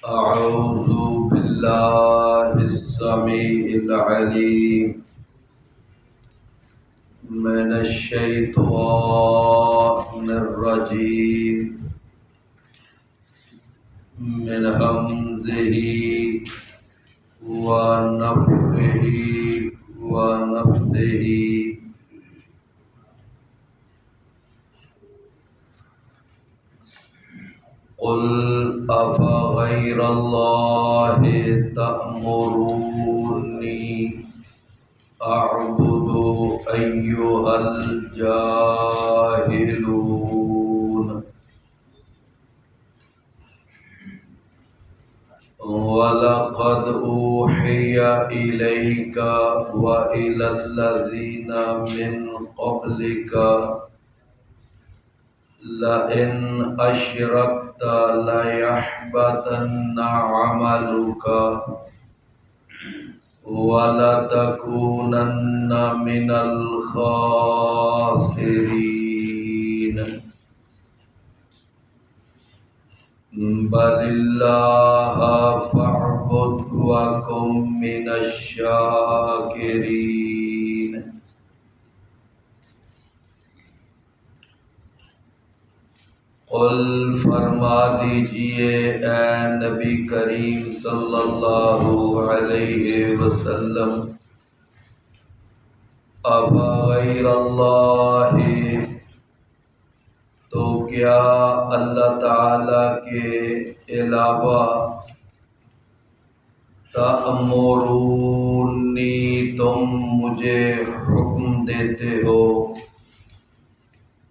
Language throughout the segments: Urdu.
أعوذ بالله السميع العليم من الشيطان الرجيم من همزه ونفخه ونفثه. قل أفغير الله تأمروني أعبد أيها الجاهلون. وَلَقَدْ أُوحِيَ إِلَيْكَ وَإِلَى الَّذِينَ مِنْ قَبْلِكَ لَئِنْ أَشْرَكْتَ لَيَحْبَطَنَّ عَمَلُكَ وَلَتَكُونَنَّ مِنَ الْخَاسِرِينَ. بل اللہ فاعبد وکن من الشاکرین. قل فرما دیجئے اے نبی کریم صلی اللہ علیہ وسلم، افغیر اللہ، تو کیا اللہ تعالی کے علاوہ تأمرونی تم مجھے حکم دیتے ہو،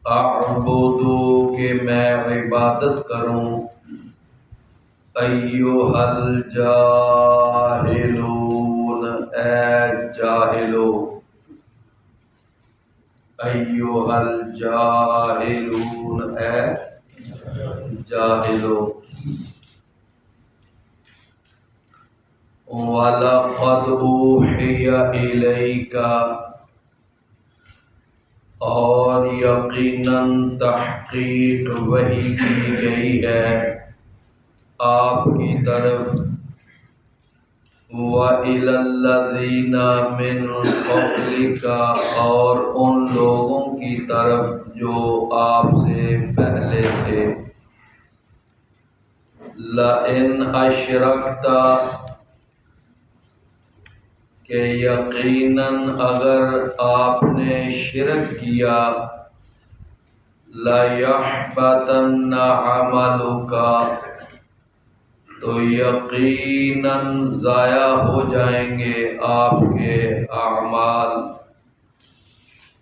اعبدو کہ میں عبادت کروں، ایھا الجاہلون اے جاہلو، ایھا الجاہلون اے جاہلو. وَلَقَدْ أُوحِيَ إِلَيْكَ، اور یقیناً تحقیق وحی کی گئی ہے آپ کی طرف، وَإِلَى الَّذِينَ مِنْ قَبْلِكَ، اور ان لوگوں کی طرف جو آپ سے پہلے تھے، لَئِنْ أَشْرَكْتَ، کہ یقیناً اگر آپ نے شرک کیا، لَيَحْبَطَنَّ عَمَلُكَ، تو یقیناً ضائع ہو جائیں گے آپ کے اعمال،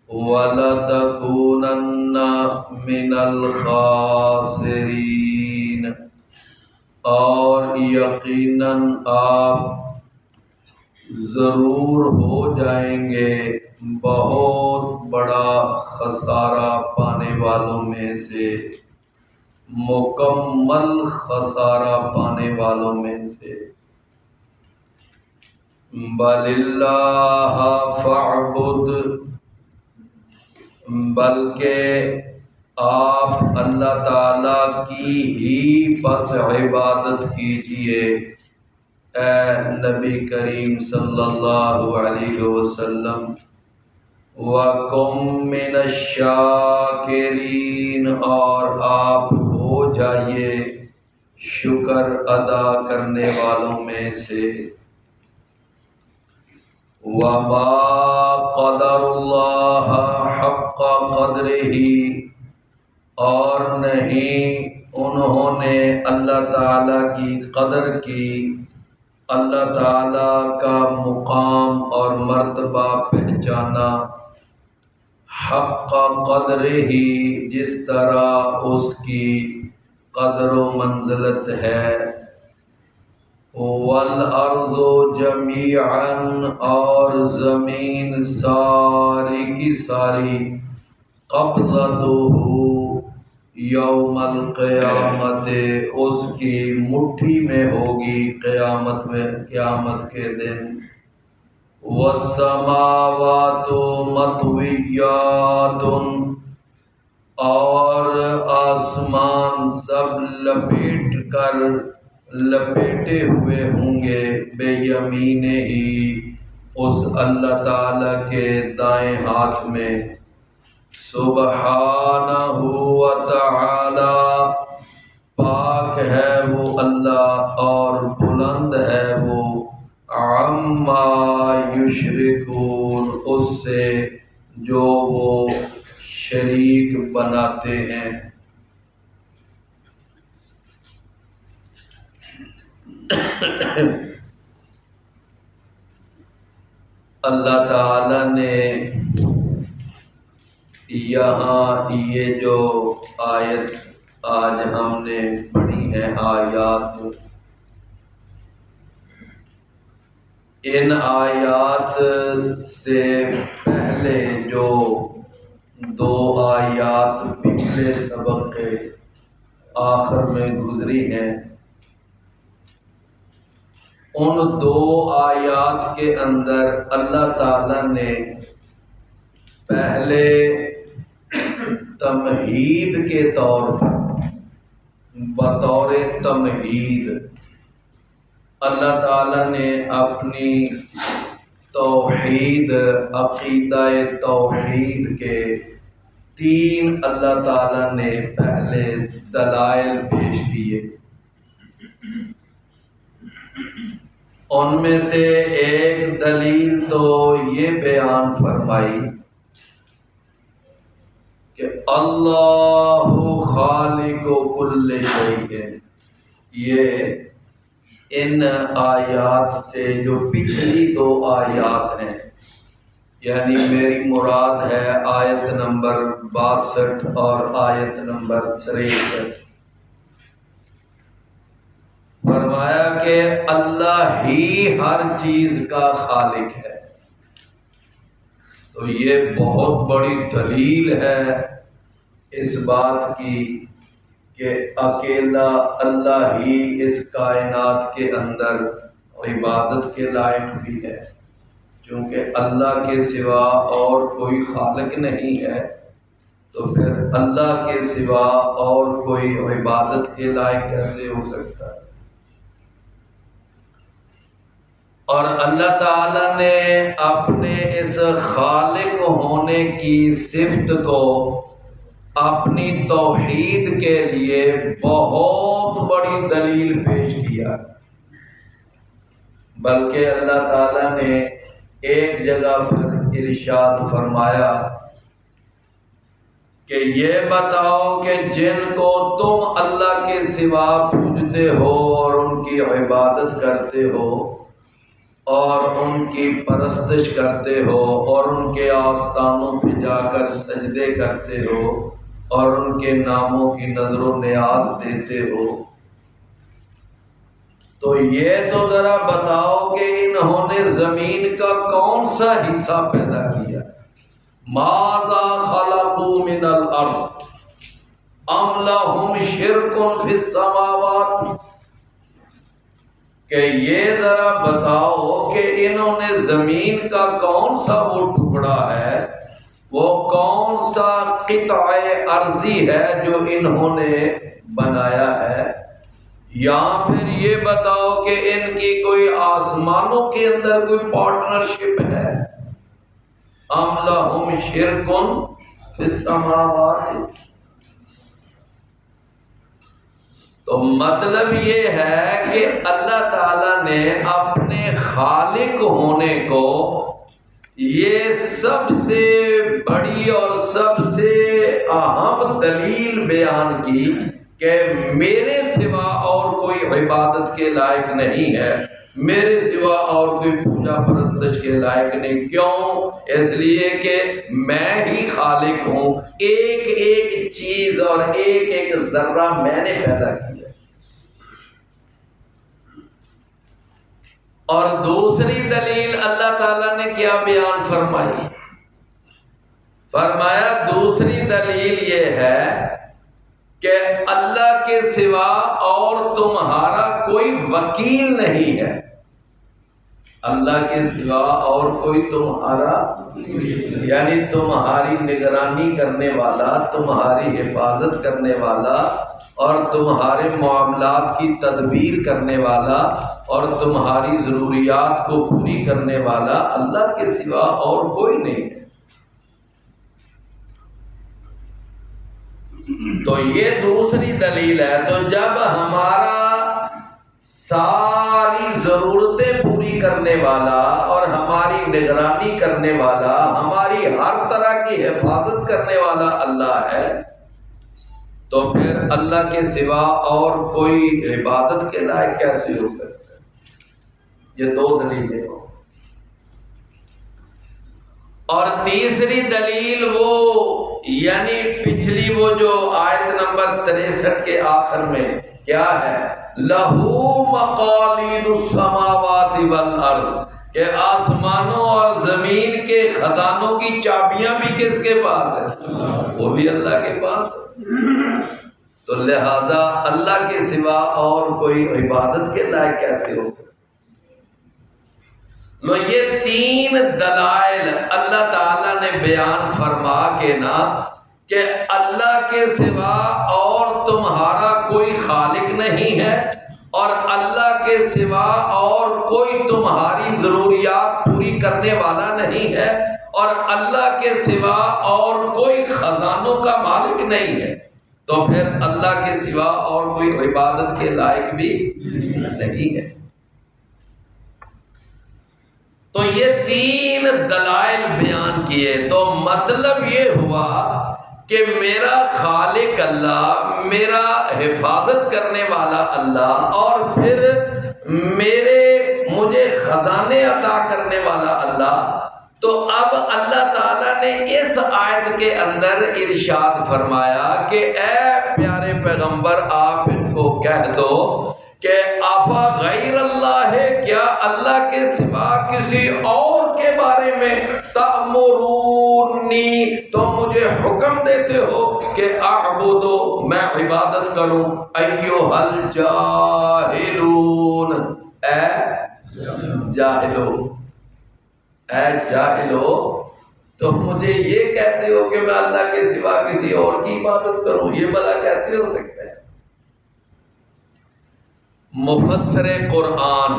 وَلَتَكُونَنَّ مِنَ الْخَاسِرِينَ، اور یقیناً آپ ضرور ہو جائیں گے بہت بڑا خسارہ پانے والوں میں سے، مکمل خسارہ پانے والوں میں سے. بل اللہ فاعبد، بلکہ آپ اللہ تعالی کی ہی بس عبادت کیجئے اے نبی کریم صلی اللہ علیہ وسلم، وَقُم مِّنَ الشَّاکِرِینَ، اور آپ ہو جائیے شکر ادا کرنے والوں میں سے. وَمَا قَدَرُ اللَّهَ حَقَّ قَدْرِهِ، اور نہیں انہوں نے اللہ تعالی کی قدر کی، اللہ تعالی کا مقام اور مرتبہ پہچانا، حق قدرہ، جس طرح اس کی قدر و منزلت ہے. والارض جمیعا، اور زمین ساری کی ساری، قبضتہ، یوم القیامت، اس کی مٹھی میں ہوگی قیامت کے دن. والسماوات مطویات، اور آسمان سب لپیٹے ہوئے ہوں گے بے یمین ہی اس اللہ تعالی کے دائیں ہاتھ میں۔ سبحانہ و تعالی، پاک ہے وہ اللہ اور بلند ہے وہ، عما یشرکون، اس سے جو وہ شریک بناتے ہیں۔ اللہ تعالی نے یہاں یہ جو آیت آج ہم نے پڑھی ہے، آیات، ان آیات سے پہلے جو دو آیات پچھلے سبق کے آخر میں گزری ہیں، ان دو آیات کے اندر اللہ تعالی نے پہلے تمہید کے طور پر، بطور تمہید اللہ تعالی نے اپنی توحید، عقیدہ توحید کے تین اللہ تعالی نے پہلے دلائل پیش کیے۔ ان میں سے ایک دلیل تو یہ بیان فرمائی کہ اللہ خالق کل شیء۔ یہ ان آیات سے جو پچھلی دو آیات ہیں، یعنی میری مراد ہے آیت نمبر 62 اور آیت نمبر 63، فرمایا کہ اللہ ہی ہر چیز کا خالق ہے۔ تو یہ بہت بڑی دلیل ہے اس بات کی کہ اکیلا اللہ ہی اس کائنات کے اندر عبادت کے لائق بھی ہے، کیونکہ اللہ کے سوا اور کوئی خالق نہیں ہے، تو پھر اللہ کے سوا اور کوئی عبادت کے لائق کیسے ہو سکتا ہے؟ اور اللہ تعالی نے اپنے اس خالق ہونے کی صفت کو اپنی توحید کے لیے بہت بڑی دلیل پیش کیا، بلکہ اللہ تعالی نے ایک جگہ پر ارشاد فرمایا کہ یہ بتاؤ کہ جن کو تم اللہ کے سوا پوجتے ہو اور ان کی عبادت کرتے ہو اور ان کی پرستش کرتے ہو اور ان کے آستانوں پہ جا کر سجدے کرتے ہو اور ان کے ناموں کی نظر و نیاز دیتے ہو، تو یہ تو ذرا بتاؤ کہ انہوں نے زمین کا کون سا حصہ پیدا کیا؟ ماذا خلقوا من الارض ام لهم شرک فی السماوات، کہ یہ ذرا بتاؤ کہ انہوں نے زمین کا کون سا وہ ٹکڑا ہے، وہ کون سا قطع ارضی ہے جو انہوں نے بنایا ہے، یا پھر یہ بتاؤ کہ ان کی کوئی آسمانوں کے اندر کوئی پارٹنرشپ ہے، ام لہم شرک فی السماوات۔ تو مطلب یہ ہے کہ اللہ تعالی نے اپنے خالق ہونے کو یہ سب سے بڑی اور سب سے اہم دلیل بیان کی کہ میرے سوا اور کوئی عبادت کے لائق نہیں ہے، میرے سوا اور کوئی پوجا پرستش کے لائق نہیں۔ کیوں؟ اس لیے کہ میں ہی خالق ہوں، ایک ایک چیز اور ایک ایک ذرہ میں نے پیدا کیا۔ اور دوسری دلیل اللہ تعالیٰ نے کیا بیان فرمائی؟ فرمایا دوسری دلیل یہ ہے کہ اللہ کے سوا اور تمہارا کوئی وکیل نہیں ہے۔ اللہ کے سوا اور کوئی تمہارا، یعنی تمہاری نگرانی کرنے والا، تمہاری حفاظت کرنے والا اور تمہارے معاملات کی تدبیر کرنے والا اور تمہاری ضروریات کو پوری کرنے والا اللہ کے سوا اور کوئی نہیں ہے۔ تو یہ دوسری دلیل ہے۔ تو جب ہمارا ساری ضرورتیں پوری کرنے والا اور ہماری نگرانی کرنے والا، ہماری ہر طرح کی حفاظت کرنے والا اللہ ہے، تو پھر اللہ کے سوا اور کوئی عبادت کے لائق کیسے ہو سکتا ہے؟ یہ دو دلیلیں ہوں۔ اور تیسری دلیل وہ، یعنی پچھلی وہ جو آیت نمبر 63 کے آخر میں کیا ہے، لہو مقالید السماوات والارض، کہ آسمانوں اور زمین کے خزانوں کی چابیاں بھی کس کے پاس ہیں؟ وہ بھی اللہ کے پاس ہے۔ تو لہذا اللہ کے سوا اور کوئی عبادت کے لائق کیسے ہو سکتا؟ لو یہ تین دلائل اللہ تعالیٰ نے بیان فرما کے نا کہ اللہ کے سوا اور تمہارا کوئی خالق نہیں ہے اور اللہ کے سوا اور کوئی تمہاری ضروریات پوری کرنے والا نہیں ہے اور اللہ کے سوا اور کوئی خزانوں کا مالک نہیں ہے، تو پھر اللہ کے سوا اور کوئی عبادت کے لائق بھی نہیں ہے۔ تو یہ تین دلائل بیان کیے، تو مطلب یہ ہوا کہ میرا خالق اللہ، میرا حفاظت کرنے والا اللہ، اور پھر مجھے خزانے عطا کرنے والا اللہ۔ تو اب اللہ تعالیٰ نے اس آیت کے اندر ارشاد فرمایا کہ اے پیارے پیغمبر، آپ ان کو کہہ دو کہ آفا غیر اللہ ہے، کیا اللہ کے سوا کسی اور کے بارے میں تأمرونی، تم مجھے حکم دیتے ہو کہ اعبدو، میں عبادت کروں، ایھا الجاہلون، اے جاہلو، اے جاہلو، تم مجھے یہ کہتے ہو کہ میں اللہ کے سوا کسی اور کی عبادت کروں، یہ بھلا کیسے ہو سکتا ہے؟ مفسر قرآن،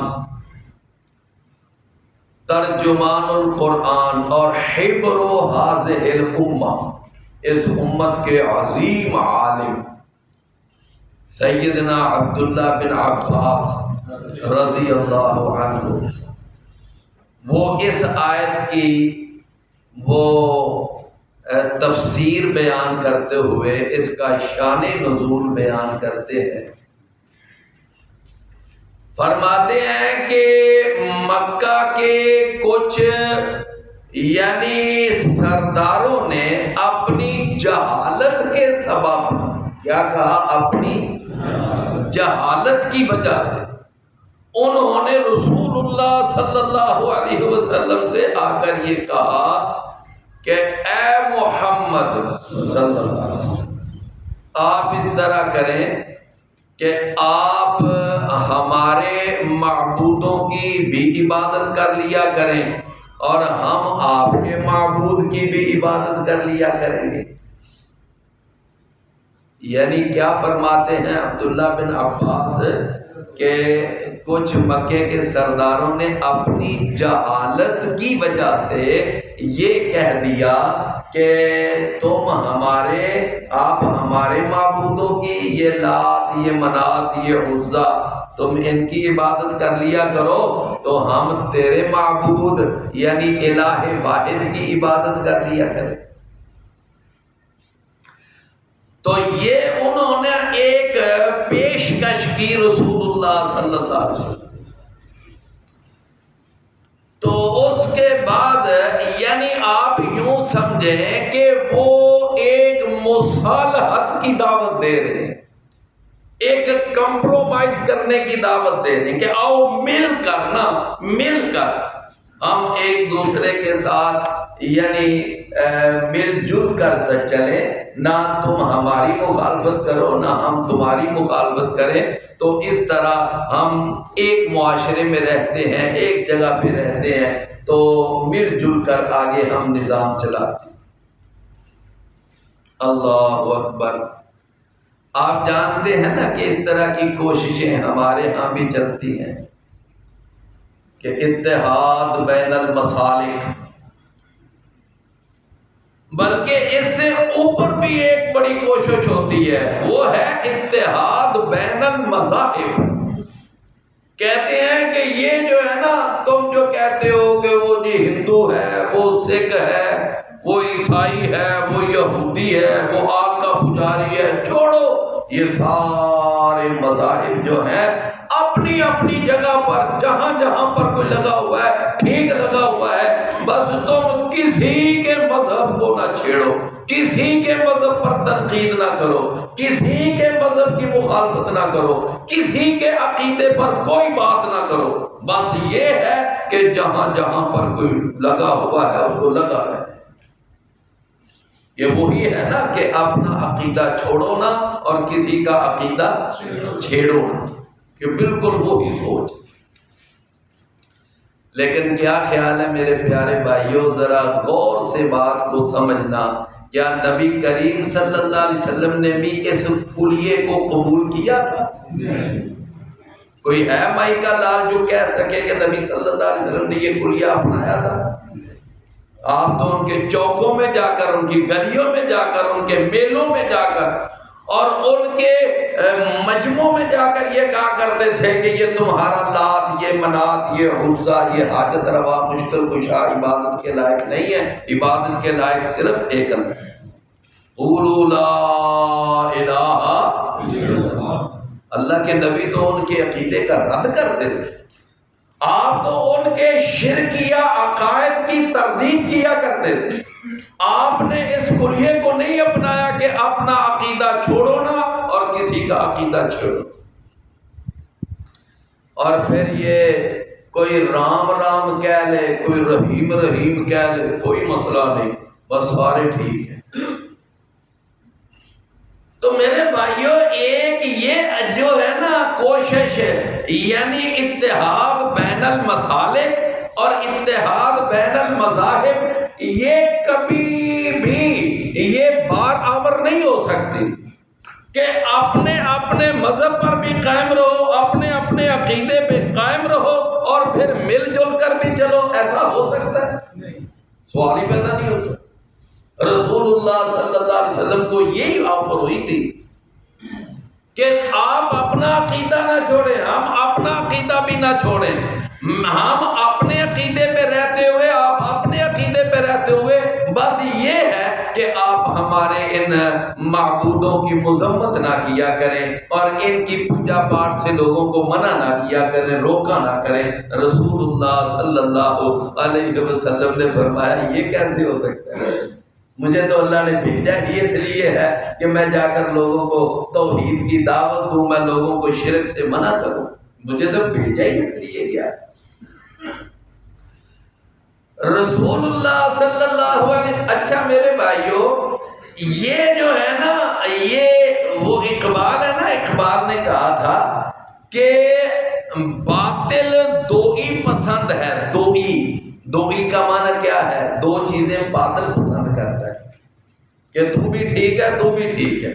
ترجمان القرآن اور حبر ھذہ الامہ، اس امت کے عظیم عالم سیدنا عبداللہ بن عباس رضی اللہ عنہ، وہ اس آیت کی وہ تفسیر بیان کرتے ہوئے اس کا شان نزول بیان کرتے ہیں۔ فرماتے ہیں کہ مکہ کے کچھ یعنی سرداروں نے اپنی جہالت کے سبب، کیا کہا، اپنی جہالت کی وجہ سے انہوں نے رسول اللہ صلی اللہ علیہ وسلم سے آ کر یہ کہا کہ اے محمد صلی اللہ علیہ وسلم، آپ اس طرح کریں کہ آپ ہمارے معبودوں کی بھی عبادت کر لیا کریں اور ہم آپ کے معبود کی بھی عبادت کر لیا کریں گے۔ یعنی کیا فرماتے ہیں عبداللہ بن عباس کہ کچھ مکے کے سرداروں نے اپنی جہالت کی وجہ سے یہ کہہ دیا کہ آپ ہمارے معبودوں کی، یہ لات، یہ منات، یہ عزا، تم ان کی عبادت کر لیا کرو تو ہم تیرے معبود یعنی الہ واحد کی عبادت کر لیا کریں۔ تو یہ انہوں نے ایک پیشکش کی رسول اللہ صلی اللہ علیہ وسلم۔ تو اس کے بعد یعنی آپ یوں سمجھیں کہ وہ ایک مصالحت کی دعوت دے رہے ہیں، ایک کمپرومائز کرنے کی دعوت دے رہے ہیں کہ آؤ مل کر ہم ایک دوسرے کے ساتھ یعنی مل جل کر چلیں نہ تم ہماری مخالفت کرو نہ ہم تمہاری مخالفت کریں، تو اس طرح ہم ایک معاشرے میں رہتے ہیں، ایک جگہ پہ رہتے ہیں، تو مل جل کر آگے ہم نظام چلاتے ہیں۔ اللہ اکبر۔ آپ جانتے ہیں نا کہ اس طرح کی کوششیں ہمارے ہاں بھی چلتی ہیں کہ اتحاد بین المسالک، بلکہ اس سے اوپر بھی ایک بڑی کوشش ہوتی ہے، وہ ہے اتحاد بین المذاہب۔ کہتے ہیں کہ یہ جو ہے نا، تم جو کہتے ہو کہ وہ جی ہندو ہے، وہ سکھ ہے، وہ عیسائی ہے، وہ یہودی ہے، وہ آگ کا پجاری ہے، چھوڑو، یہ سارے مذاہب جو ہیں اپنی اپنی جگہ پر جہاں جہاں پر کوئی لگا ہوا ہے ٹھیک لگا ہوا ہے، بس تم کسی کے مذہب کو نہ چھیڑو، کسی کے مذہب پر تنقید نہ کرو، کسی کے مذہب کی مخالفت نہ کرو، کسی کے عقیدے پر کوئی بات نہ کرو، بس یہ ہے کہ جہاں جہاں پر کوئی لگا ہوا ہے اس کو لگا رہے۔ یہ وہی ہے نا کہ اپنا عقیدہ چھوڑو نہ اور کسی کا عقیدہ چھیڑو نہ، کہ بالکل وہی سوچ۔ لیکن کیا خیال ہے میرے پیارے بھائیوں، ذرا غور سے بات کو سمجھنا، کیا نبی کریم صلی اللہ علیہ وسلم نے بھی اس کلیے کو قبول کیا تھا؟ کوئی ہے مائی کا لال جو کہہ سکے کہ نبی صلی اللہ علیہ وسلم نے یہ کلیہ اپنایا تھا؟ آپ تو ان کے چوکوں میں جا کر، ان کی گلیوں میں جا کر، ان کے میلوں میں جا کر اور ان کے مجمعوں میں جا کر یہ کہا کرتے تھے کہ یہ تمہارا لات، یہ منات، یہ عزا، یہ حاجت روا، مشکل کشا عبادت کے لائق نہیں ہے، عبادت کے لائق صرف ایک اللہ ہے۔ قولوا لا الہ الا اللہ۔ اللہ کے نبی تو ان کے عقیدے کا رد کرتے تھے، آپ تو ان کے شرکیہ عقائد کی تردید کیا کرتے تھے۔ آپ نے اس کلیے کو نہیں اپنایا کہ اپنا عقیدہ چھوڑو نہ اور کسی کا عقیدہ چھوڑو، اور پھر یہ کوئی رام رام کہہ لے، کوئی رحیم رحیم کہہ لے، کوئی مسئلہ نہیں، بس سارے ٹھیک ہیں۔ تو میرے بھائیوں، ایک یہ جو ہے نا کوشش ہے، یعنی اتحاد بین المسالک اور اتحاد بین المذاہب، یہ کبھی بھی یہ بار آور نہیں ہو سکتی کہ اپنے اپنے مذہب پر بھی قائم رہو، اپنے اپنے عقیدے پہ قائم رہو اور پھر مل جل کر بھی چلو۔ ایسا ہو سکتا ہے؟ نہیں، سوال ہی پیدا نہیں ہوتا۔ رسول اللہ صلی اللہ علیہ وسلم کو یہی آفر ہوئی تھی کہ آپ اپنا عقیدہ نہ چھوڑیں، ہم اپنا عقیدہ بھی نہ چھوڑیں، ہم اپنے عقیدے پہ رہتے ہوئے، آپ اپنے عقیدے پہ رہتے ہوئے، بس یہ ہے کہ آپ ہمارے ان معبودوں کی مذمت نہ کیا کریں اور ان کی پوجا پاٹ سے لوگوں کو منع نہ کیا کریں، روکا نہ کریں۔ رسول اللہ صلی اللہ علیہ وسلم نے فرمایا یہ کیسے ہو سکتا ہے؟ مجھے تو اللہ نے بھیجا ہی اس لیے ہے کہ میں جا کر لوگوں کو توحید کی دعوت دوں، میں لوگوں کو شرک سے منع کروں، مجھے تو بھیجا ہی اس لیے گیا۔ رسول اللہ صلی اللہ علیہ۔ اچھا میرے بھائیوں، یہ جو ہے نا، یہ وہ اقبال ہے نا، اقبال نے کہا تھا کہ باطل دوئی پسند ہے، دوئی کا معنی کیا ہے؟ دو چیزیں باطل پسند کرتا ہے کہ تو بھی ٹھیک ہے، تو بھی ٹھیک ہے۔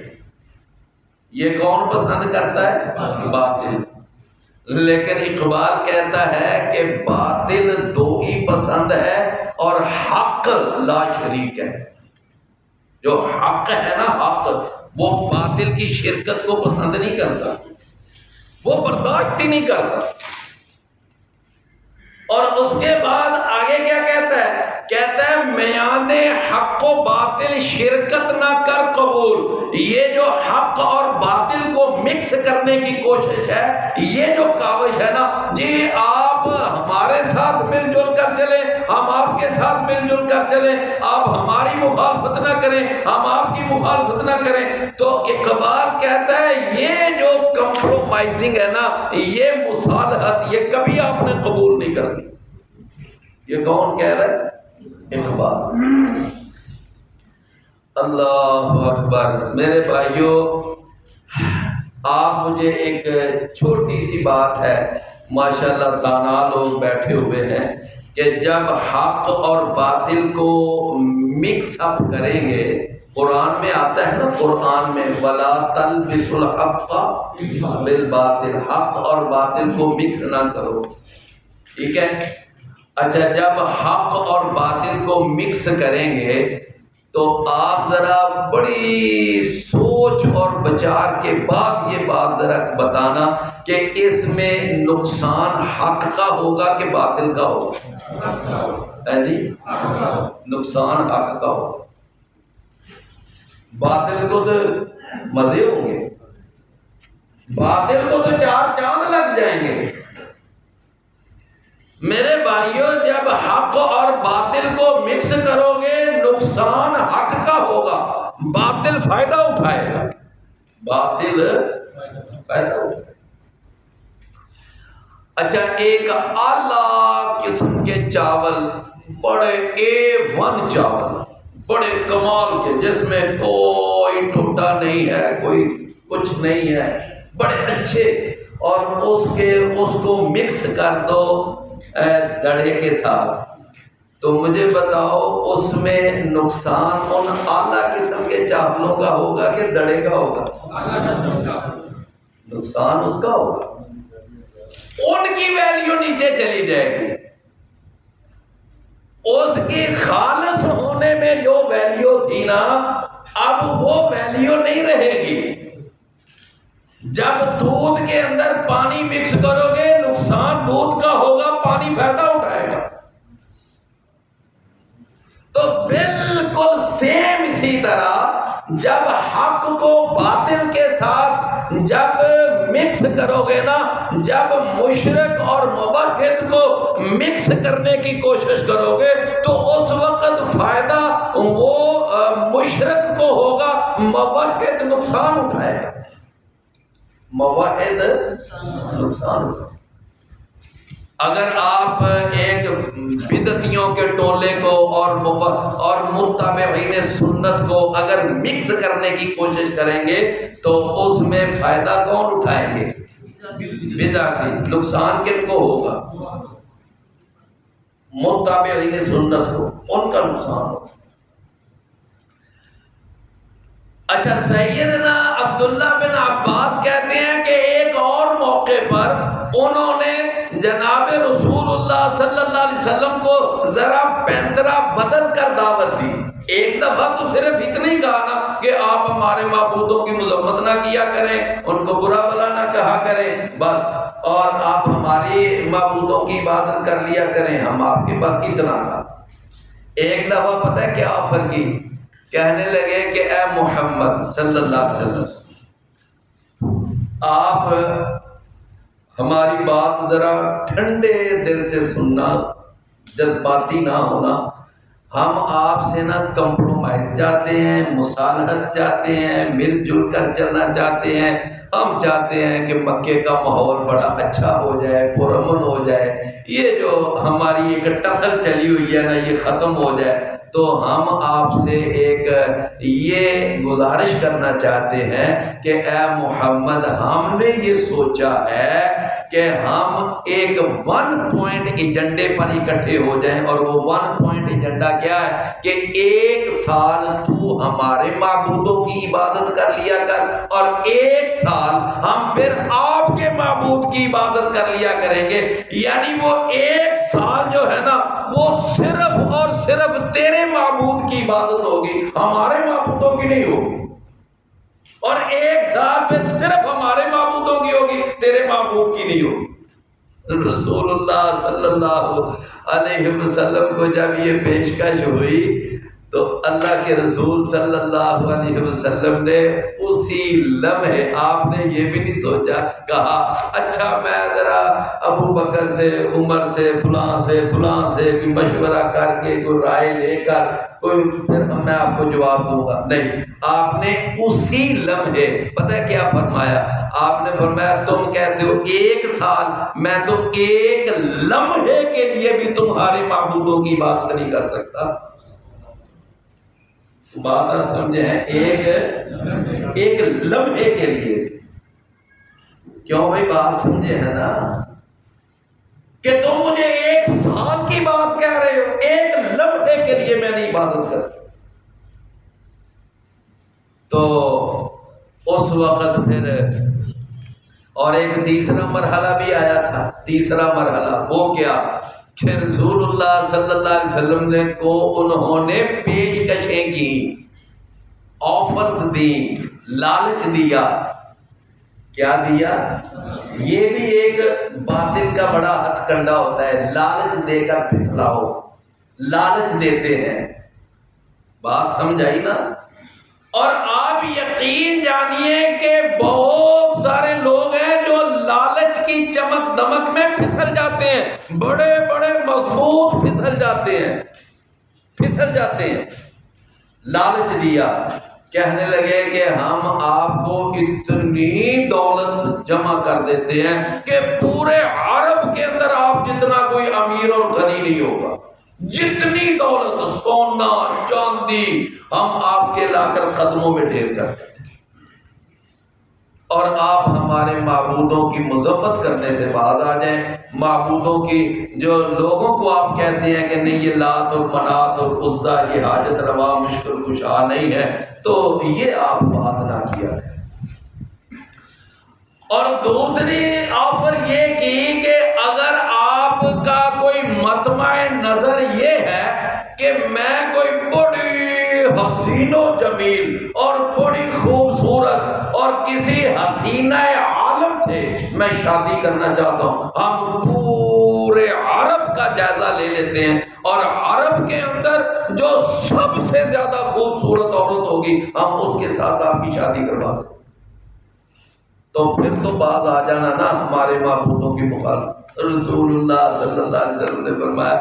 یہ کون پسند کرتا ہے؟ باطل۔ لیکن اقبال کہتا ہے کہ باطل دو ہی پسند ہے اور حق لا شریک ہے۔ جو حق ہے نا، حق، وہ باطل کی شرکت کو پسند نہیں کرتا، وہ برداشت ہی نہیں کرتا۔ اور اس کے بعد آگے کیا کہتا ہے؟ کہتا ہے میان حق و باطل شرکت نہ کر قبول۔ یہ جو حق اور باطل کو مکس کرنے کی کوشش ہے، یہ جو کاوش ہے نا، جی آپ ہمارے ساتھ مل جل کر چلیں، ہم آپ کے ساتھ مل جل کر چلیں، آپ ہماری مخالفت نہ کریں، ہم آپ کی مخالفت نہ کریں۔ تو اقبال کہتا ہے یہ جو کمپرومائزنگ ہے نا، یہ مصالحت، یہ کبھی آپ نے قبول نہیں کرنی۔ یہ کون کہہ رہا ہے؟ اقبال۔ اللہ اکبر۔ میرے بھائیوں، آپ مجھے ایک چھوٹی سی بات ہے، ماشاءاللہ دانا لوگ بیٹھے ہوئے ہیں، کہ جب حق اور باطل کو مکس اپ کریں گے، قرآن میں آتا ہے نا، قرآن میں وَلَا تَلْبِسُوا الْحَقَّ بِالْبَاطِلِ، حق اور باطل کو مکس نہ کرو، ٹھیک ہے؟ اچھا، جب حق اور باطل کو مکس کریں گے تو آپ ذرا بڑی سوچ اور بچار کے بعد یہ بات ذرا بتانا کہ اس میں نقصان حق کا ہوگا کہ باطل کا ہوگا؟ ہے جی، نقصان حق کا ہوگا، باطل کو تو مزے ہوں گے، باطل کو تو چار چاند لگ جائیں گے۔ میرے بھائیوں، جب حق اور باطل کو مکس کرو گے نقصان حق کا ہوگا، باطل فائدہ اٹھائے گا، باطل فائدہ اٹھائے گا۔ اچھا، ایک اعلیٰ قسم کے چاول، بڑے A1 چاول، بڑے کمال کے، جس میں کوئی ٹوٹا نہیں ہے، کوئی کچھ نہیں ہے، بڑے اچھے، اور اس کو مکس کر دو دڑے کے ساتھ، تو مجھے بتاؤ اس میں نقصان ان اعلیٰ قسم کے چاولوں کا ہوگا کہ دڑے کا ہوگا؟ نقصان اس کا ہوگا، ان کی ویلیو نیچے چلی جائے گی، اس کی خالص ہونے میں جو ویلیو تھی نا، اب وہ ویلیو نہیں رہے گی۔ جب دودھ کے اندر پانی مکس کرو گے نقصان دودھ کا ہوگا، پانی فائدہ اٹھائے گا۔ تو بالکل سیم اسی طرح جب حق کو باطل کے ساتھ جب مکس کرو گے نا، جب مشرک اور موحد کو مکس کرنے کی کوشش کرو گے تو اس وقت فائدہ وہ مشرک کو ہوگا، موحد نقصان اٹھائے گا، موحد نقصان اٹھائے گا۔ اگر آپ ایک بدعتیوں کے ٹولے کو اور متبعین سنت کو اگر مکس کرنے کی کوشش کریں گے تو اس میں فائدہ کون اٹھائیں گے؟ بدعتی، نقصان کن کو ہوگا؟ متبعین سنت کو، ان کا نقصان ہوگا۔ اچھا، سیدنا عبداللہ بن عباس کہتے ہیں کہ ایک اور موقع پر انہوں نے جناب رسول اللہ صلی اللہ علیہ وسلم کو ذرا پینترا بدل کر دعوت دی۔ ایک دفعہ تو صرف اتنا ہی کہا نا کہ آپ ہمارے معبودوں کی مذمت نہ کیا کریں، ان کو برا بھلا نہ کہا کریں بس، اور آپ ہماری معبودوں کی عبادت کر لیا کریں، ہم آپ کے پاس اتنا کا۔ ایک دفعہ پتہ ہے کیا آفر کی؟ کہنے لگے کہ اے محمد صلی اللہ علیہ وسلم، آپ ہماری بات ذرا ٹھنڈے دل سے سننا، جذباتی نہ ہونا، ہم آپ سے نہ کمپرومائز چاہتے ہیں، مصالحت چاہتے ہیں، مل جل کر چلنا چاہتے ہیں، ہم چاہتے ہیں کہ مکے کا ماحول بڑا اچھا ہو جائے، پرامن ہو جائے، یہ جو ہماری ایک ٹسل چلی ہوئی ہے نا یہ ختم ہو جائے، تو ہم آپ سے ایک یہ گزارش کرنا چاہتے ہیں کہ اے محمد، ہم نے یہ سوچا ہے کہ ہم ایک 1 پوائنٹ ایجنڈے پر اکٹھے ہو جائیں، اور وہ 1 پوائنٹ ایجنڈا کیا ہے کہ 1 سال تو ہمارے معبودوں کی عبادت کر لیا کر، اور 1 سال ہم پھر آپ کے معبود کی عبادت کر لیا کریں گے، یعنی وہ 1 سال جو ہے نا وہ صرف اور صرف تیرے معبود کی عبادت ہوگی، ہمارے معبودوں کی نہیں ہوگی، اور 1 سال پھر صرف ہمارے معبودوں کی ہوگی، تیرے معبود کی نہیں ہوگی۔ رسول اللہ صلی اللہ علیہ وسلم کو جب یہ پیشکش ہوئی تو اللہ کے رسول صلی اللہ علیہ وسلم نے اسی لمحے، آپ نے یہ بھی نہیں سوچا، کہا اچھا میں ذرا ابو بکر سے، عمر سے، فلاں سے بھی مشورہ کر کے کوئی رائے لے کر کوئی پھر میں آپ کو جواب دوں گا، نہیں، آپ نے اسی لمحے پتہ ہے کیا فرمایا؟ آپ نے فرمایا تم کہتے ہو 1 سال، میں تو 1 لمحے کے لیے بھی تمہارے معبودوں کی عبادت نہیں کر سکتا، بات آپ سمجھے ہیں؟ ایک لمحے کے لیے. کیوں بھائی بات سمجھے ہے نا کہ تم مجھے 1 سال کی بات کہہ رہے ہو، ایک لمحے کے لیے میں نہیں عبادت کر سکتا. تو اس وقت پھر اور ایک تیسرا مرحلہ بھی آیا تھا. تیسرا مرحلہ وہ کیا کہ رسول اللہ صلی اللہ علیہ وسلم نے کو انہوں نے پیشکشیں کی، آفرز دی، لالچ دیا. کیا دیا؟ یہ بھی ایک باطل کا بڑا ہتھ کنڈا ہوتا ہے، لالچ دے کر پھسلاؤ. لالچ دیتے ہیں. بات سمجھ آئی نا؟ اور آپ یقین جانیے کہ بہت سارے لوگ ہیں جو لالچ کی چمک دمک میں پھسل جاتے ہیں، بڑے بڑے مضبوط پھسل جاتے ہیں. لالچ دیا، کہنے لگے کہ ہم آپ کو اتنی دولت جمع کر دیتے ہیں کہ پورے عرب کے اندر آپ جتنا کوئی امیر اور غنی نہیں ہوگا. جتنی دولت، سونا چاندی ہم آپ کے لا کر قدموں میں ڈھیر کر دیتے ہیں. اور آپ ہمارے معبودوں کی مذمت کرنے سے باز آ جائیں. معبودوں کی جو لوگوں کو آپ کہتے ہیں کہ نہیں یہ لات اور منات اور عزا یہ حاجت روا مشکل کشا نہیں ہے، تو یہ آپ بات نہ کیا کریں. اور دوسری آفر یہ کی کہ اگر آپ کا کوئی مطمع نظر یہ ہے کہ میں کوئی بڑی حسین و جمیل اور بڑی خوبصورت اور کسی حسینہ عالم سے میں شادی کرنا چاہتا ہوں، ہم پورے عرب کا جائزہ لے لیتے ہیں اور عرب کے اندر جو سب سے زیادہ خوبصورت عورت ہوگی ہم اس کے ساتھ آپ کی شادی کروا دیں. تو پھر تو باز آ جانا نا ہمارے معبودوں کی مخالفت. رسول اللہ صلی اللہ علیہ وسلم نے فرمایا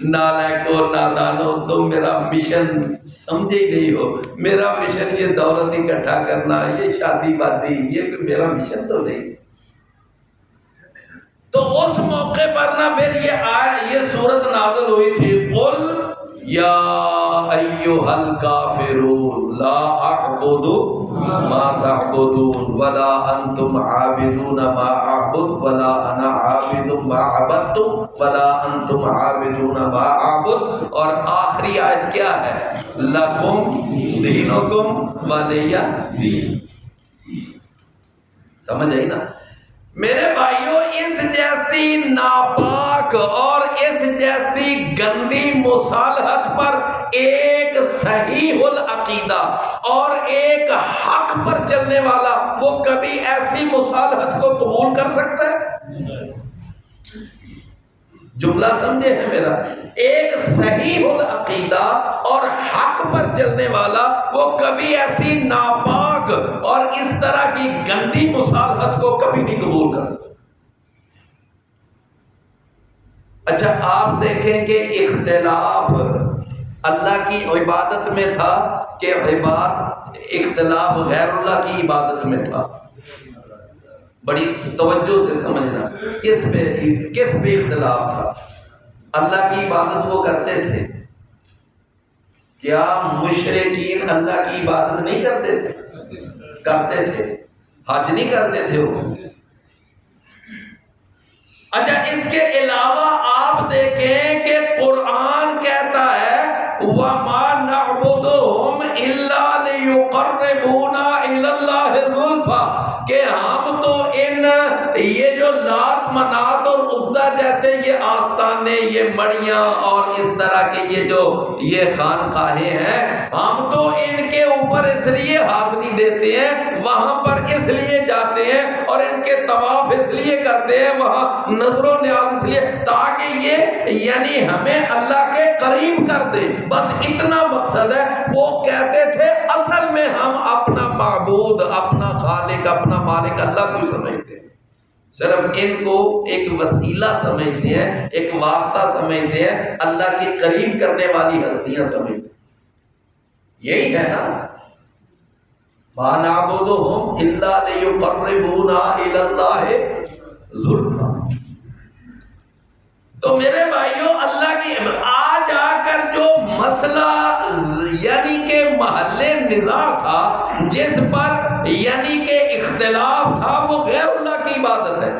نالائکو نادانو تم میرا مشن سمجھے نہیں ہو. میرا مشن یہ دولت اکٹھا کرنا، یہ شادی بادی، یہ میرا مشن تو نہیں. تو اس موقع پر نا پھر یہ سورت نازل ہوئی تھی، قل یا ایھا الکافرون لا اعبد ما تعبدون ولا انتم عابدون ما اعبد ولا انا عابد ما عبدتم ولا انتم عابدون ما اعبد. اور آخری آیت کیا ہے؟ لکم دینکم ولی دین. سمجھ آئی نا؟ میرے بھائیوں اس جیسی ناپاک اور اس جیسی گندی مصالحت پر ایک صحیح العقیدہ اور ایک حق پر چلنے والا وہ کبھی ایسی مصالحت کو قبول کر سکتا ہے؟ جملہ سمجھے ہیں میرا؟ ایک صحیح العقیدہ اور حق پر چلنے والا وہ کبھی ایسی ناپاک اور اس طرح کی گندی مصالحت کو کبھی نہیں قبول کر سکتا. اچھا آپ دیکھیں کہ اختلاف اللہ کی عبادت میں تھا کہ اختلاف غیر اللہ کی عبادت میں تھا. بڑی توجہ سے سمجھنا کس پہ اختلاف تھا. اللہ کی عبادت وہ کرتے تھے. کیا مشرکین اللہ کی عبادت نہیں کرتے تھے؟ کرتے تھے. حج نہیں کرتے تھے وہ؟ اچھا اس کے علاوہ آپ دیکھیں کہ قرآن کہتا ہے وَمَا نَعْبُدُهُمْ إِلَّا لِيُقَرِّبُونَا إِلَى اللَّهِ زُلْفَىٰ کہ ہم تو یہ جو لات منات اور عزا جیسے یہ آستانے، یہ مڑیاں اور اس طرح کے یہ خانقاہیں ہیں، ہم تو ان کے اوپر اس لیے حاضری دیتے ہیں، وہاں پر اس لیے جاتے ہیں اور ان کے طواف اس لیے کرتے ہیں، وہاں نظر و نیاز اس لیے تاکہ یہ یعنی ہمیں اللہ کے قریب کر دے. بس اتنا مقصد ہے. وہ کہتے تھے اصل میں ہم اپنا معبود، اپنا خالق، اپنا مالک اللہ کو سمجھتے ہیں، صرف ان کو ایک وسیلہ سمجھتے ہیں، ایک واسطہ سمجھتے ہیں، اللہ کے قریب کرنے والی ہستیاں سمجھتے ہیں. یہی ہے نا مَا نَعْبُدُهُمْ إِلَّا لِيُقَرِّبُونَا إِلَى اللَّهِ زُلْفَىٰ. تو میرے بھائیوں اللہ کی آ جا کر جو مسئلہ یعنی کہ محل نزاع تھا، جس پر یعنی کہ اختلاف تھا، وہ غیر اللہ کی عبادت ہے،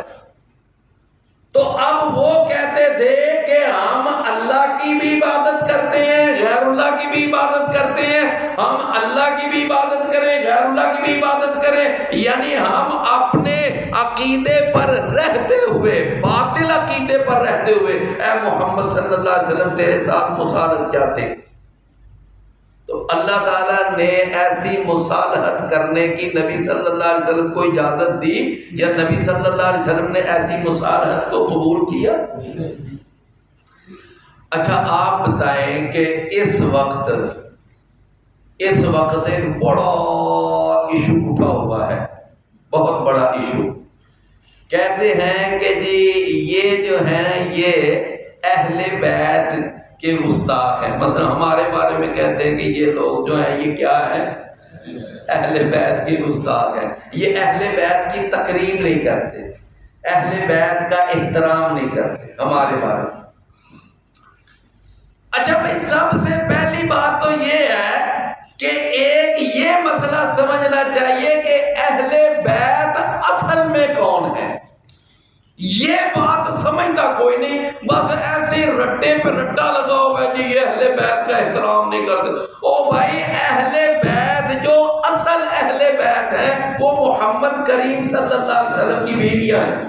تو اب وہ کہتے تھے کہ ہم اللہ کی بھی عبادت کرتے ہیں، غیر اللہ کی بھی عبادت کرتے ہیں، ہم اللہ کی بھی عبادت کریں، غیر اللہ کی بھی عبادت کریں، یعنی ہم اپنے عقیدے پر رہتے ہوئے، باطل عقیدے پر رہتے ہوئے اے محمد صلی اللہ علیہ وسلم تیرے ساتھ مصالحت چاہتے ہیں۔ تو اللہ تعالیٰ نے ایسی مصالحت کرنے کی نبی صلی اللہ علیہ وسلم کو اجازت دی، یا نبی صلی اللہ علیہ وسلم نے ایسی مصالحت کو قبول کیا؟ اچھا آپ بتائیں کہ اس وقت ایک بڑا ایشو اٹھا ہوا ہے، بہت بڑا ایشو۔ کہتے ہیں کہ جی یہ جو ہیں یہ اہل بیت کے گستاخ ہیں، مثلا ہمارے بارے میں کہتے ہیں کہ یہ لوگ جو ہیں یہ کیا ہے، اہل بیت کے گستاخ ہیں، یہ اہل بیت کی تقریم نہیں کرتے، اہل بیت کا احترام نہیں کرتے ہمارے بارے میں۔ اچھا بھائی سب سے پہلی بات تو یہ ہے کہ ایک یہ مسئلہ سمجھنا چاہیے کہ اہل بیت اصل میں کون ہے، یہ بات سمجھتا کوئی نہیں، بس ایسے رٹے پہ رٹا لگا ہوا ہے جی یہ اہل بیت کا احترام نہیں کرتے۔ او بھائی اہل بیت جو اصل اہل بیت ہیں وہ محمد کریم صلی اللہ علیہ وسلم کی بیویاں ہیں۔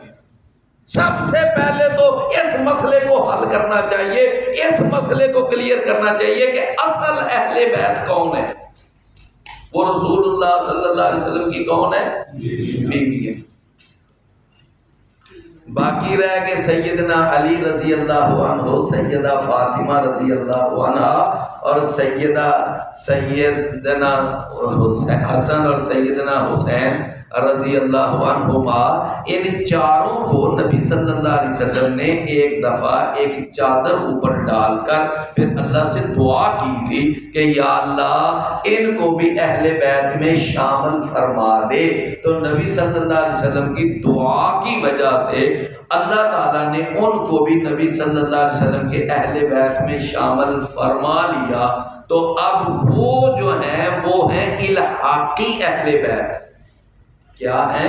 سب سے پہلے تو اس مسئلے کو حل کرنا چاہیے، اس مسئلے کو کلیئر کرنا چاہیے کہ اصل اہل بیت کون ہے۔ وہ رسول اللہ صلی اللہ علیہ وسلم کی کون ہے؟ بیوی ہے۔ باقی رہ کے سیدنا علی رضی اللہ عنہ، سیدہ فاطمہ رضی اللہ عنہ اور سیدنا حسن اور سیدنا حسین رضی اللہ عنہما، ان چاروں کو نبی صلی اللہ علیہ وسلم نے ایک دفعہ ایک چادر اوپر ڈال کر پھر اللہ سے دعا کی تھی کہ یا اللہ ان کو بھی اہل بیت میں شامل فرما دے۔ تو نبی صلی اللہ علیہ وسلم کی دعا کی وجہ سے اللہ تعالیٰ نے ان کو بھی نبی صلی اللہ علیہ وسلم کے اہل بیت میں شامل فرما لیا۔ تو اب وہ جو ہیں وہ ہیں الحاقی اہل بیت۔ کیا ہے؟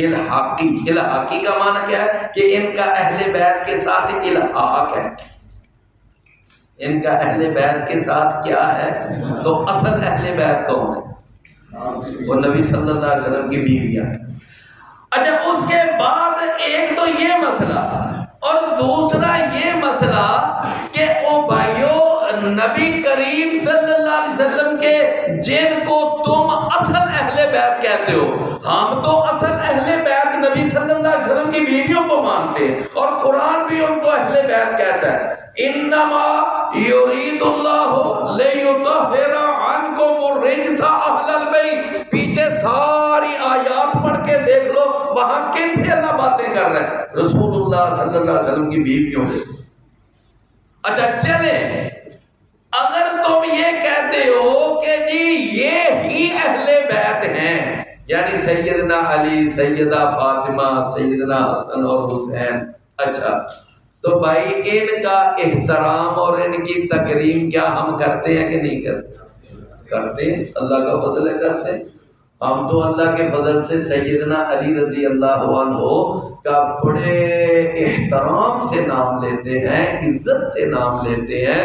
الحاقی۔ الحاقی کا معنی کیا ہے کہ ان کا اہل بیت کے ساتھ الحاق ہے، ان کا اہل بیت کے ساتھ کیا ہے؟ تو اصل اہل بیت کون ہے؟ وہ نبی صلی اللہ علیہ وسلم کی بیویاں۔ اچھا اس کے بعد ایک تو یہ مسئلہ، اور دوسرا یہ مسئلہ کہ او بھائیو نبی کریم صلی اللہ علیہ وسلم کے جن کو تم اصل اہل بیت کہتے ہو، ہم تو اصل اہل بیت نبی صلی اللہ علیہ وسلم کی بیویوں کو مانتے ہیں، اور قرآن بھی ان کو اہل بیت کہتا ہے۔ انما یرید اللہ لیطہر عنکم الرجس اہل البیت۔ پیچھے ساری آیات پڑھ کے دیکھ لو، وہاں کن سے اللہ باتیں کر رہے ہیں؟ رسول اللہ صلی اللہ علیہ وسلم کی بیویوں سے۔ اچھا چلیں، اگر تم یہ کہتے ہو کہ جی یہ ہی اہل بیت ہیں، یعنی سیدنا علی، سیدہ فاطمہ، سیدنا حسن اور حسین، اچھا تو بھائی ان کا احترام اور ان کی تکریم کیا ہم کرتے ہیں کہ نہیں کرتے؟ کرتے ہیں، اللہ کا فضل ہے کرتے ہیں۔ ہم تو اللہ کے فضل سے سیدنا علی رضی اللہ عنہ کا بڑے احترام سے نام لیتے ہیں، عزت سے نام لیتے ہیں،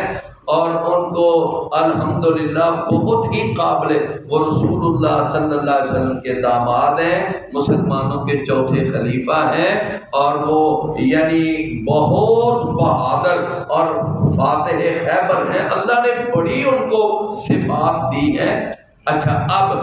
اور ان کو الحمدللہ بہت ہی قابل، وہ رسول اللہ صلی اللہ علیہ وسلم کے داماد ہیں، مسلمانوں کے چوتھے خلیفہ ہیں، اور وہ یعنی بہت بہادر اور فاتح خیبر ہیں، اللہ نے بڑی ان کو صفات دی ہیں۔ اچھا اب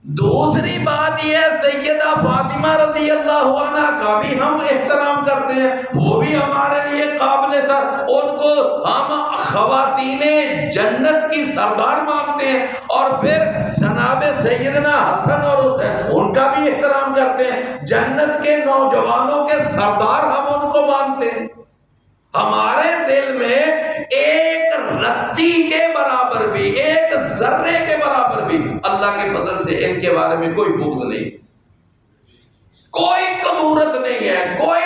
دوسری بات یہ ہے سیدہ فاطمہ رضی اللہ عنہ کا بھی ہم احترام کرتے ہیں، وہ بھی ہمارے لیے قابل سر، ان کو ہم خواتین جنت کی سردار مانتے ہیں، اور پھر جناب سیدنا حسن اور حسین ان کا بھی احترام کرتے ہیں، جنت کے نوجوانوں کے سردار ہم ان کو مانتے ہیں۔ ہمارے دل میں ایک رتی کے برابر بھی، ایک ذرے کے برابر بھی اللہ کے فضل سے ان کے بارے میں کوئی بغض نہیں، کوئی کدورت نہیں ہے، کوئی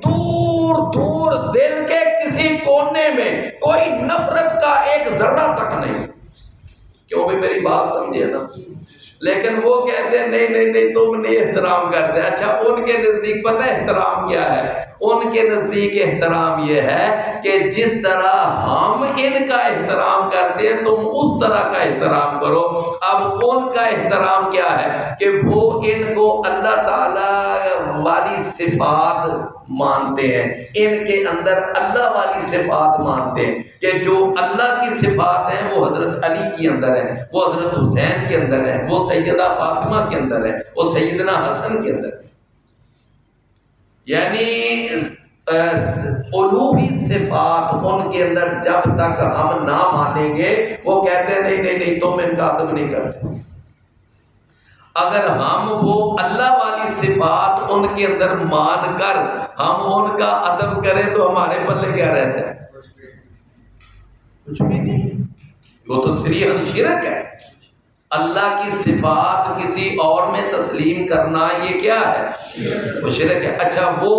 دور دور دور دل کے کسی کونے میں کوئی نفرت کا ایک ذرہ تک نہیں. کیوں بھی میری بات سمجھے نا. لیکن وہ کہتے ہیں نہیں تم نہیں احترام کرتے. اچھا ان کے نزدیک پتہ ہے احترام کیا ہے؟ ان کے نزدیک احترام یہ ہے کہ جس طرح ہم ان کا احترام کرتے ہیں تم اس طرح کا احترام کرو. اب ان کا احترام کیا ہے کہ وہ ان کو اللہ تعالی والی صفات مانتے ہیں, ان کے اندر اللہ والی صفات مانتے ہیں کہ جو اللہ کی صفات ہیں وہ حضرت علی کے اندر ہے, وہ حضرت حسین کے اندر ہے, وہ سیدہ فاطمہ کے اندر ہے, وہ سیدنا حسن کے اندر ہے. یعنی الوہی صفات ان کے اندر جب تک ہم نہ مانیں گے وہ کہتے ہیں نہیں تم ان کا ادب نہیں کرتے. اگر ہم وہ اللہ والی صفات ان کے اندر مان کر ہم ان کا ادب کریں تو ہمارے پلے کیا رہتا ہے؟ کچھ بھی نہیں. وہ تو صریحاً شرک ہے. اللہ کی صفات کسی اور میں تسلیم کرنا یہ کیا ہے؟ وہ شرک ہے. اچھا وہ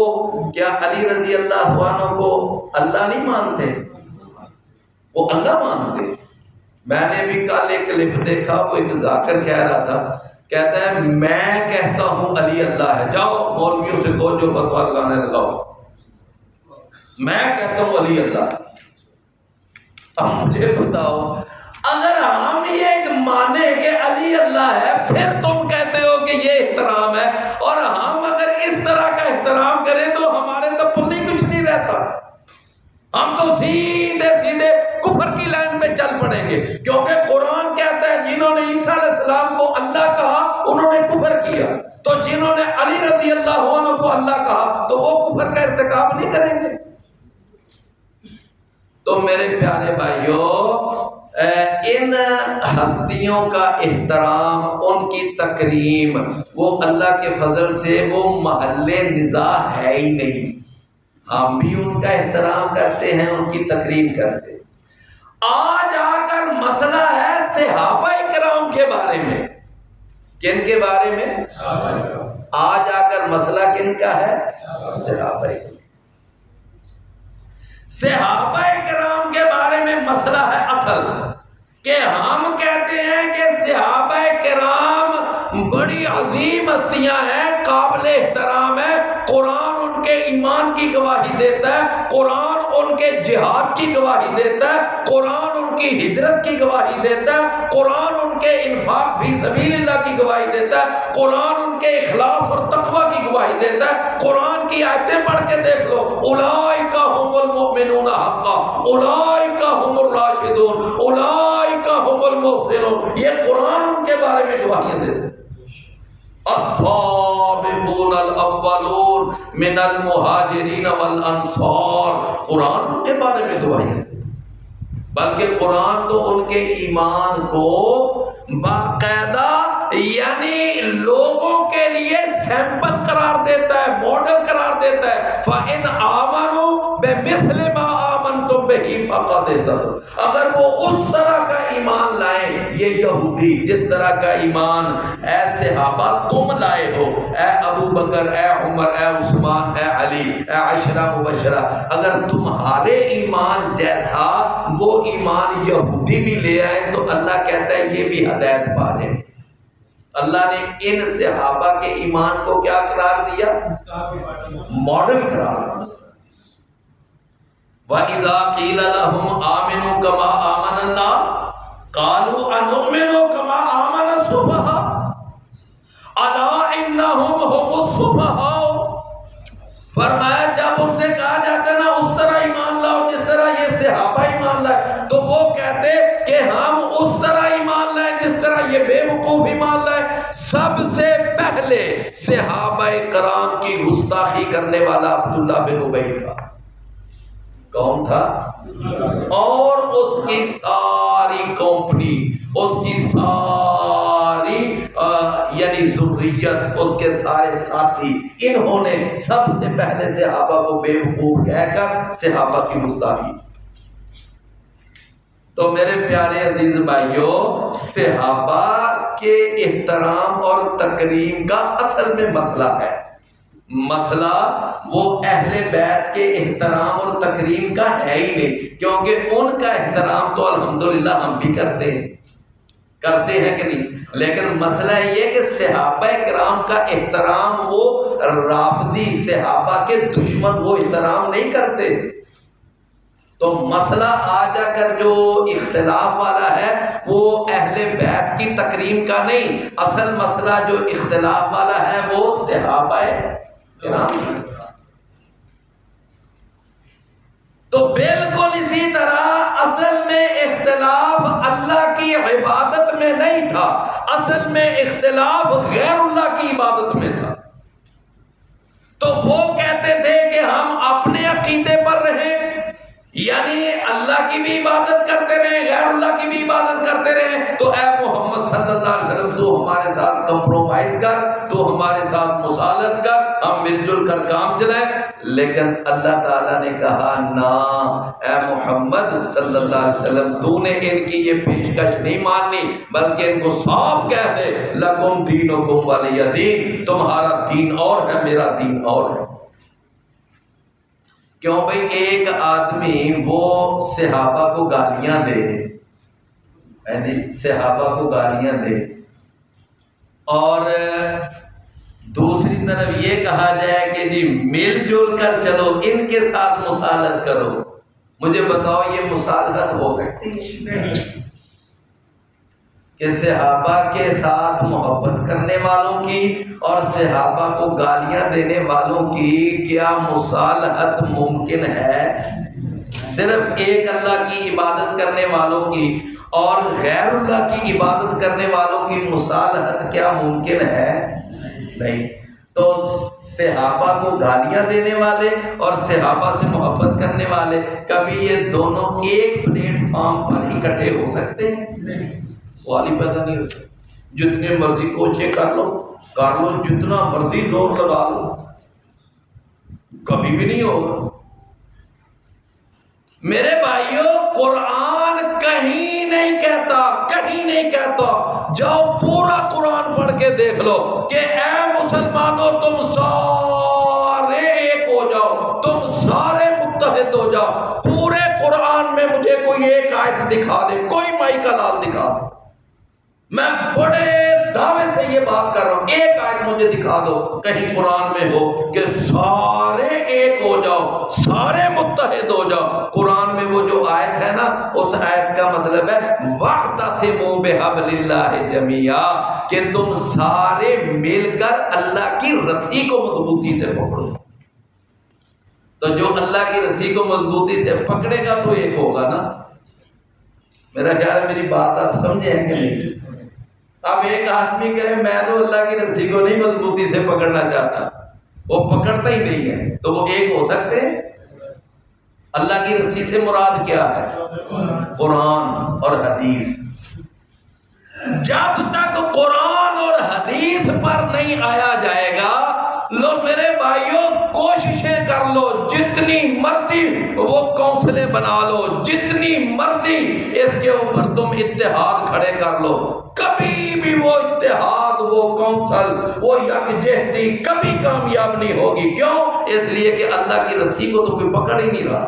کیا علی رضی اللہ عنہ کو اللہ نہیں مانتے؟ وہ اللہ مانتے. میں نے بھی کل ایک کلپ دیکھا, وہ ایک ذاکر کہہ رہا تھا, کہتا ہے میں کہتا ہوں علی اللہ ہے, جاؤ مولویوں سے کہو جو فتویٰ لگانے لگاؤ, میں کہتا ہوں علی اللہ ہے. اب مجھے بتاؤ اگر ہم یہ مانے کہ علی اللہ ہے پھر تم کہتے ہو کہ یہ احترام ہے, اور ہم اگر اس طرح کا احترام کریں تو ہمارے تو پلی کچھ نہیں رہتا. ہم تو سیدھے کفر کی لائن پہ چل پڑیں گے, کیونکہ قرآن کہتا ہے جنہوں نے عیسیٰ علیہ السلام کو اللہ کہا انہوں نے کفر کیا, تو جنہوں نے علی رضی اللہ عنہ کو اللہ کہا تو وہ کفر کا ارتکاب نہیں کریں گے. تو میرے پیارے بھائیوں, ان ہستیوں کا احترام, ان کی تکریم, وہ اللہ کے فضل سے وہ محل نزاع ہے ہی نہیں. ہم بھی ان کا احترام کرتے ہیں, ان کی تکریم کرتے ہیں. آج آ کر مسئلہ ہے صحابہ کرام کے بارے میں. کن کے بارے میں؟ آج آ کر مسئلہ کن کا ہے؟ صحابہ. صحابہ کرام کے بارے میں مسئلہ ہے اصل, کہ ہم کہتے ہیں کہ صحابہ کرام بڑی عظیم ہستیاں ہیں, قابل احترام ہے. قرآن ان کے ایمان کی گواہی دیتا ہے, قرآن ان کے جہاد کی گواہی دیتا ہے, قرآن ان کی ہجرت کی گواہی دیتا ہے, قرآن ان کے انفاق فی سبیل اللہ کی گواہی دیتا ہے, قرآن ان کے اخلاص اور تقوی کی گواہی دیتا ہے. قرآن کی آیتیں پڑھ کے دیکھ لو, اولئک هم المؤمنون حقا, اولئک هم الراشدون, اولئک هم المحسنون. یہ قرآن ان کے بارے میں گواہیاں دیتا ہے. السابقون الاولون من المہاجرین والانصار, قرآن کے بارے میں گواہیاں دیتا ہے. بلکہ قرآن تو ان کے ایمان کو باقاعدہ یعنی لوگوں کے لیے سیمپل قرار دیتا ہے, ماڈل قرار دیتا ہے. فَإِنْ آمَنُوا بِمِثْلِ مَا آمَنْتُمْ بِهِ فَقَدِ اهْتَدَوْا. اگر وہ اس طرح کا ایمان لائیں, یہ یہودی جس طرح کا ایمان اے صحابہ تم لائے ہو, اے ابو بکر, اے عمر, اے عثمان, اے علی, اے عشرہ مبشرہ, اگر تمہارے ایمان جیسا وہ ایمان یہودی بھی لے آئے تو اللہ کہتا ہے یہ بھی ہدایت پا جائے. اللہ نے ان صحابہ کے ایمان کو کیا قرار دیا؟ ماڈل قرار دیا. وَإِذَا قِيلَ لَهُمْ آمِنُوا كَمَا آمَنَ النَّاسُ قَالُوا أَنُؤْمِنُ كَمَا آمَنَ السُّفَهَاءُ أَلَا إِنَّهُمْ هُمُ السُّفَهَاءُ. فرمایا جب ان سے کہا جاتا ہے نا اس طرح ایمان لاؤ جس طرح یہ صحابہ ایمان لائے, تو وہ کہتے کہ ہم اس طرح ایمان لائیں جس طرح یہ بے وقوف ایمان لائے. سب سے پہلے صحابہ کرام کی گستاخی کرنے والا عبداللہ بن ابی تھا. کون تھا؟ اور اس کی ساری کمپنی, اس کی ساری یعنی ذریت, اس کے سارے ساتھی, انہوں نے سب سے پہلے صحابہ کو بے وقوف کہہ کر صحابہ کی گستاخی. تو میرے پیارے عزیز بھائیوں, صحابہ کے احترام اور تکریم کا اصل میں مسئلہ ہے. مسئلہ وہ اہل بیت کے احترام اور تکریم کا ہے ہی نہیں، کیونکہ ان کا احترام تو الحمدللہ ہم بھی کرتے ہیں کہ نہیں، لیکن مسئلہ یہ کہ صحابہ کرام کا احترام وہ رافضی صحابہ کے دشمن وہ احترام نہیں کرتے۔ تو مسئلہ آ جا کر جو اختلاف والا ہے وہ اہل بیت کی تکریم کا نہیں، اصل مسئلہ جو اختلاف والا ہے وہ صحابہ کرام کا۔ تو بالکل اسی طرح اصل میں اختلاف اللہ کی عبادت میں نہیں تھا، اصل میں اختلاف غیر اللہ کی عبادت میں تھا۔ تو وہ کہتے تھے کہ ہم اپنے عقیدے پر رہیں، یعنی اللہ کی بھی عبادت کرتے رہیں، غیر اللہ کی بھی عبادت کرتے رہیں، تو اے محمد صلی اللہ علیہ وسلم تو ہمارے ساتھ کمپرومائز کر، تو ہمارے ساتھ مصالحت کر، ہم مل جل کر کام چلائیں۔ لیکن اللہ تعالیٰ نے کہا نہ اے محمد صلی اللہ علیہ وسلم، تو نے ان کی یہ پیشکش نہیں ماننی، بلکہ ان کو صاف کہہ دے لکم دینکم ولی دین، تمہارا دین اور ہے میرا دین اور ہے۔ کیوں بھئی ایک آدمی وہ صحابہ کو گالیاں دے، یعنی صحابہ کو گالیاں دے، اور دوسری طرف یہ کہا جائے کہ جی مل جل کر چلو، ان کے ساتھ مصالحت کرو، مجھے بتاؤ یہ مصالحت ہو سکتی ہے؟ کہ صحابہ کے ساتھ محبت کرنے والوں کی اور صحابہ کو گالیاں دینے والوں کی کیا مصالحت ممکن ہے؟ صرف ایک اللہ کی عبادت کرنے والوں کی اور غیر اللہ کی عبادت کرنے والوں کی مصالحت کیا ممکن ہے؟ نہیں۔ تو صحابہ کو گالیاں دینے والے اور صحابہ سے محبت کرنے والے کبھی یہ دونوں ایک پلیٹ فارم پر اکٹھے ہو سکتے ہیں؟ نہیں، والی پیدا نہیں ہوتا۔ جتنے مرضی کوششیں کر لو جتنا مرضی زور لگا لو، کبھی بھی نہیں ہوگا۔ میرے بھائیوں، قرآن کہیں نہیں کہتا، جاؤ پورا قرآن پڑھ کے دیکھ لو کہ اے مسلمانوں تم سارے ایک ہو جاؤ، تم سارے متحد ہو جاؤ۔ پورے قرآن میں مجھے کوئی ایک آیت دکھا دے، کوئی مائی کا لال دکھا دے، میں بڑے دعوے سے یہ بات کر رہا ہوں، ایک آیت مجھے دکھا دو کہیں قرآن میں ہو کہ سارے ایک ہو جاؤ، سارے متحد ہو جاؤ۔ قرآن میں وہ جو آیت ہے نا، اس آیت کا مطلب ہے وَاعْتَصِمُوا بِحَبْلِ اللَّهِ جَمِيعًا، کہ تم سارے مل کر اللہ کی رسی کو مضبوطی سے پکڑو۔ تو جو اللہ کی رسی کو مضبوطی سے پکڑے گا تو ایک ہوگا نا۔ میرا خیال ہے میری بات آپ سمجھے ہیں کہ نہیں؟ اب ایک آدمی کہے میں تو اللہ کی رسی کو نہیں مضبوطی سے پکڑنا چاہتا، وہ پکڑتا ہی نہیں ہے، تو وہ ایک ہو سکتے ہیں؟ اللہ کی رسی سے مراد کیا ہے؟ قرآن اور حدیث۔ جب تک قرآن اور حدیث پر نہیں آیا جائے گا، لو میرے بھائیوں کوششیں کر لو، جتنی مرضی وہ کونسلیں بنا لو، جتنی مرضی اس کے اوپر تم اتحاد کھڑے کر لو، کبھی بھی وہ اتحاد، وہ کونسل، وہ یکجہتی کبھی کامیاب نہیں ہوگی۔ کیوں؟ اس لیے کہ اللہ کی رسی کو تو کوئی پکڑ ہی نہیں رہا۔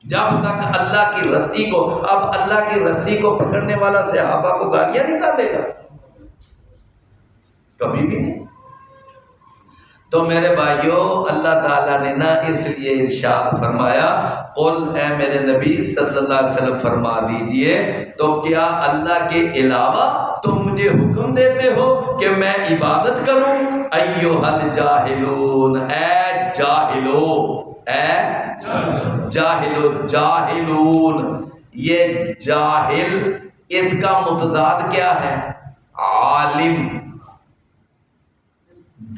جب تک اللہ کی رسی کو، اب اللہ کی رسی کو پکڑنے والا صحابہ کو گالیاں نکالے گا؟ کبھی بھی نہیں۔ تو میرے بھائیوں، اللہ تعالیٰ نے نا اس لیے ارشاد فرمایا، قل اے میرے نبی صلی اللہ علیہ وسلم فرما دیجئے، تو کیا اللہ کے علاوہ تم مجھے حکم دیتے ہو کہ میں عبادت کروں؟ ایھا الجاہلون، اے جاہلو، جاہلون، یہ جاہل اس کا متضاد کیا ہے؟ عالم۔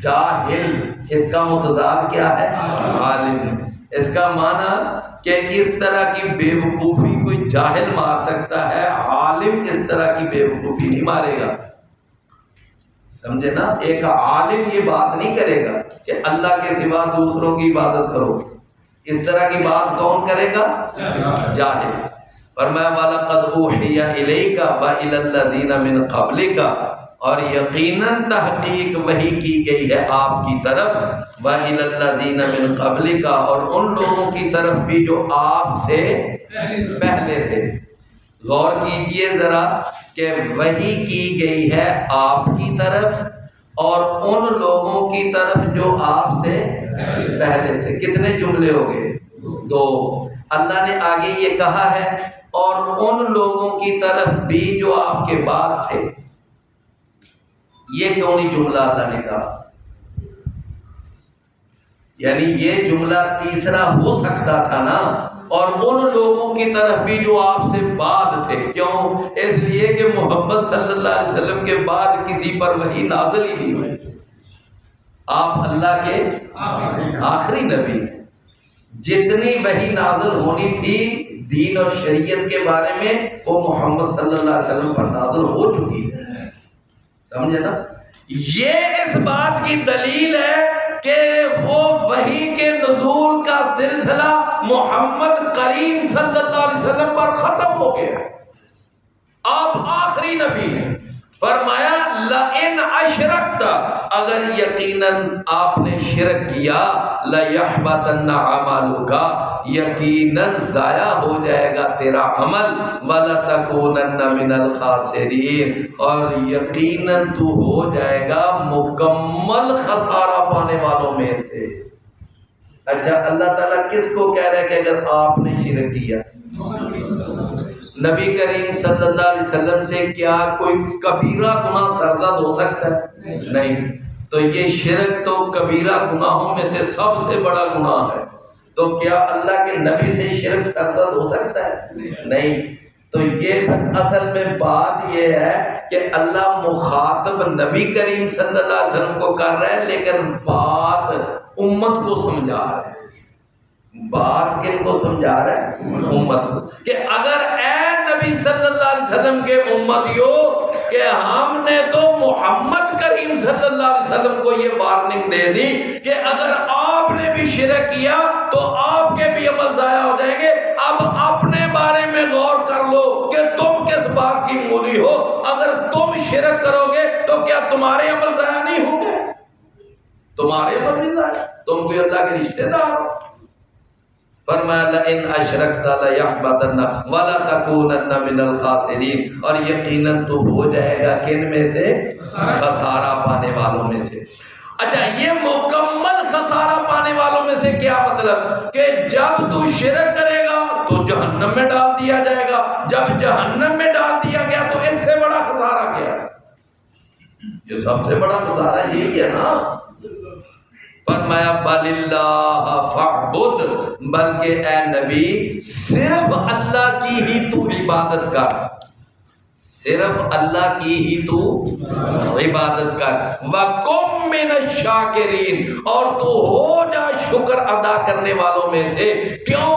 جاہل اس کا متضاد کیا ہے؟ عالم۔ اس کا معنی کہ اس طرح کی بے وقوفی کوئی جاہل مار سکتا ہے، عالم اس طرح کی بے وقوفی نہیں مارے گا۔ سمجھے نا؟ ایک عالم یہ بات نہیں کرے گا کہ اللہ کے سوا دوسروں کی عبادت کرو، اس طرح کی بات کون کرے گا؟ جاہل۔ فرمایا وَلَقَدْ أُوحِيَ إِلَيْكَ وَإِلَى الَّذِينَ مِنْ قَبْلِكَ، اور یقیناً تحقیق وحی کی گئی ہے آپ کی طرف، وَإِلَى الَّذِينَ مِن قَبْلِكَ، اور ان لوگوں کی طرف بھی جو آپ سے پہلے تھے۔ غور کیجئے ذرا کہ وحی کی گئی ہے آپ کی طرف اور ان لوگوں کی طرف جو آپ سے پہلے تھے۔ کتنے جملے ہو گئے؟ دو۔ اللہ نے آگے یہ کہا ہے اور ان لوگوں کی طرف بھی جو آپ کے بعد تھے۔ یہ کیوں نہیں جملہ اللہ نے کہا؟ یعنی یہ جملہ تیسرا ہو سکتا تھا نا، اور ان لوگوں کی طرف بھی جو آپ سے بعد تھے۔ کیوں؟ اس لیے کہ محمد صلی اللہ علیہ وسلم کے بعد کسی پر وحی نازل ہی نہیں ہوئی، آپ اللہ کے آخری نبی تھے۔ جتنی وحی نازل ہونی تھی دین اور شریعت کے بارے میں وہ محمد صلی اللہ علیہ وسلم پر نازل ہو چکی ہے، سمجھے نا؟ یہ اس بات کی دلیل ہے کہ وہ وحی کے نزول کا سلسلہ محمد کریم صلی اللہ علیہ وسلم پر ختم ہو گیا، آپ آخری نبی ہیں۔ فرمایا لَإِنْ أَشْرَكْتَ، اگر یقیناً آپ نے شرک کیا، لَيَحْبَطَنَّ عَمَلُكَ، یقیناً ضائع ہو جائے گا تیرا عمل، وَلَتَكُونَنَّ مِنَ الْخَاسِرِينَ، اور یقیناً تو ہو جائے گا مکمل خسارہ پانے والوں میں سے۔ اچھا اللہ تعالیٰ کس کو کہہ رہا ہے کہ اگر آپ نے شرک کیا؟ نبی کریم صلی اللہ علیہ وسلم سے کیا کوئی کبیرہ گناہ سرزد ہو سکتا ہے؟ نہیں۔ تو یہ شرک تو کبیرہ گناہوں میں سے سب سے بڑا گناہ ہے، تو کیا اللہ کے نبی سے شرک سرزد ہو سکتا ہے؟ نہیں۔ تو یہ اصل میں بات یہ ہے کہ اللہ مخاطب نبی کریم صلی اللہ علیہ وسلم کو کر رہا ہے، لیکن بات امت کو سمجھا رہا ہے۔ بات کن کو سمجھا رہا ہے؟ امت کو، کہ اگر اے نبی صلی اللہ علیہ وسلم کے امتیوں کہ ہم نے تو محمد کریم صلی اللہ علیہ وسلم کو یہ وارننگ دے دی کہ اگر آپ نے بھی شرک کیا تو آپ کے بھی عمل ضائع ہو جائیں گے، اب اپنے بارے میں غور کر لو کہ تم کس بات کی مولی ہو۔ اگر تم شرک کرو گے تو کیا تمہارے عمل ضائع نہیں ہوں گے؟ تمہارے عمل بھی ضائع، تم کوئی اللہ کے رشتہ دار ہو۔ فرمایا لَإِنْ أَشْرَكْتَ لَيَحْبَطَنَّ وَلَتَكُونَنَّ مِنَ الْخَاسِرِينَ، اور یقیناً تو ہو جائے گا کن میں سے؟ خسارہ پانے والوں میں سے۔ اچھا یہ مکمل خسارہ پانے والوں میں سے کیا مطلب؟ کہ جب تو شرک کرے گا تو جہنم میں ڈال دیا جائے گا، جب جہنم میں ڈال دیا گیا تو اس سے بڑا خسارہ کیا؟ یہ سب سے بڑا خسارہ یہی ہے نا۔ فرمایا بل اللہ فاعبد، بلکہ اے نبی صرف اللہ کی ہی تو عبادت کر، صرف اللہ کی ہی تو عبادت کر، وَقُم مِّنَ الشَّاكِرِينَ، اور تو ہو جا شکر ادا کرنے والوں میں سے۔ کیوں؟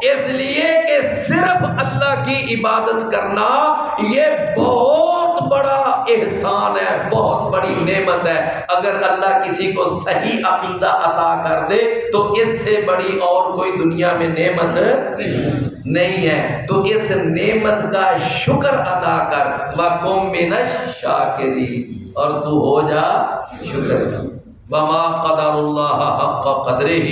اس لیے کہ صرف اللہ کی عبادت کرنا یہ بہت بڑا احسان ہے، بہت بڑی نعمت ہے۔ اگر اللہ کسی کو صحیح عقیدہ عطا کر دے تو اس سے بڑی اور کوئی دنیا میں نعمت نہیں ہے، تو اس نعمت کا شکر ادا کر، وَقُم مِّنَ الشَّاكِرِينَ، اور تو ہو جا شکر کا۔ وَمَا قَدَرُ اللَّهَ حَقَّ قَدْرِهِ،